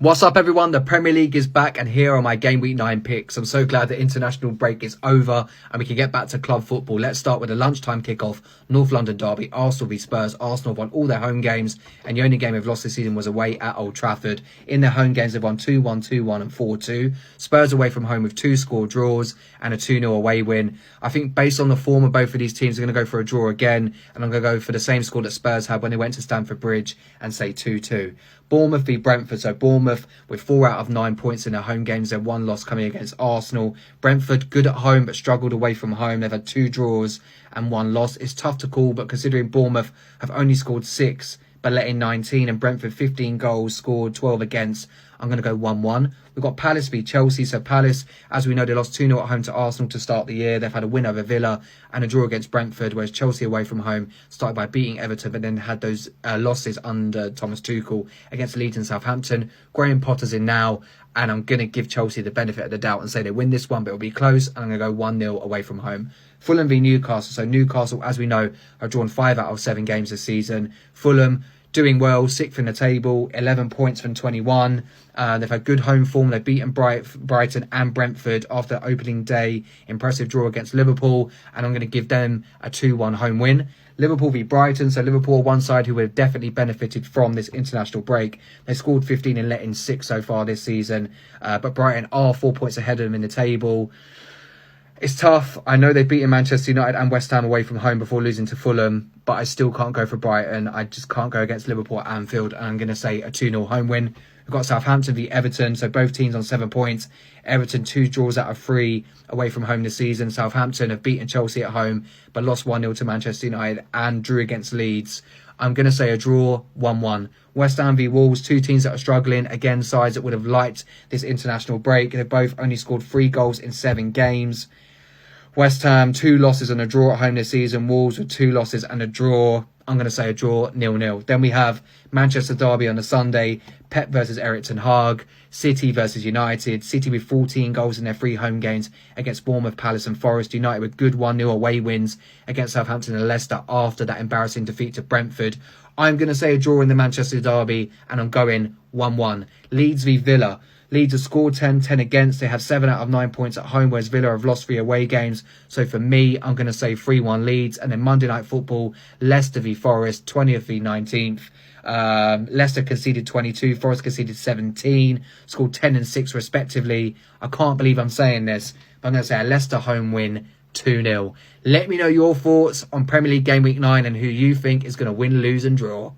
What's up, everyone? The Premier League is back, and here are my Game Week 9 picks. I'm so glad the international break is over and we can get back to club football. Let's start with a lunchtime kickoff. North London derby, Arsenal v Spurs. Arsenal have won all their home games, and the only game they've lost this season was away at Old Trafford. In their home games, they've won 2-1, 2-1 and 4-2. Spurs away from home with 2 score draws and a 2-0 away win. I think based on the form of both of these teams, they're going to go for a draw again, and I'm going to go for the same score that Spurs had when they went to Stamford Bridge and say 2-2. Bournemouth v Brentford. So Bournemouth with 4 out of 9 points in their home games. Their 1 loss coming against Arsenal. Brentford good at home but struggled away from home. They've had 2 draws and 1 loss. It's tough to call, but considering Bournemouth have only scored 6 but let in 19, and Brentford 15 goals scored, 12 against, I'm going to go 1-1. We've got Palace v Chelsea. So Palace, as we know, they lost 2-0 at home to Arsenal to start the year. They've had a win over Villa and a draw against Brentford, whereas Chelsea away from home started by beating Everton, but then had those losses under Thomas Tuchel against Leeds and Southampton. Graham Potter's in now, and I'm going to give Chelsea the benefit of the doubt and say they win this one, but it'll be close, and I'm going to go 1-0 away from home. Fulham v Newcastle. So Newcastle, as we know, have drawn 5 out of 7 games this season. Fulham doing well, 6th in the table, 11 points from 21. They've had good home form. They've beaten Brighton and Brentford after opening day. Impressive draw against Liverpool, and I'm going to give them a 2-1 home win. Liverpool v Brighton. So Liverpool are one side who have definitely benefited from this international break. They scored 15 and let in 6 so far this season, but Brighton are 4 points ahead of them in the table. It's tough. I know they've beaten Manchester United and West Ham away from home before losing to Fulham, but I still can't go for Brighton. I just can't go against Liverpool at Anfield, and I'm going to say a 2-0 home win. We've got Southampton v Everton, so both teams on 7 points. Everton 2 draws out of 3 away from home this season. Southampton have beaten Chelsea at home, but lost 1-0 to Manchester United and drew against Leeds. I'm going to say a draw, 1-1. West Ham v Wolves, 2 teams that are struggling. Again, sides that would have liked this international break. They've both only scored 3 goals in 7 games. West Ham, 2 losses and a draw at home this season. Wolves with 2 losses and a draw. I'm going to say a draw, 0-0. Then we have Manchester derby on the Sunday. Pep versus Eric Ten Hag. City versus United. City with 14 goals in their 3 home games against Bournemouth, Palace and Forest. United with good 1-0 away wins against Southampton and Leicester after that embarrassing defeat to Brentford. I'm going to say a draw in the Manchester derby, and I'm going 1-1. Leeds v Villa. Leeds have scored 10 against. They have 7 out of 9 points at home, whereas Villa have lost 3 away games. So for me, I'm going to say 3-1 Leeds. And then Monday Night Football, Leicester v Forest, 20th v 19th. Leicester conceded 22, Forest conceded 17, scored 10 and 6 respectively. I can't believe I'm saying this, but I'm going to say a Leicester home win, 2-0. Let me know your thoughts on Premier League Game Week 9 and who you think is going to win, lose and draw.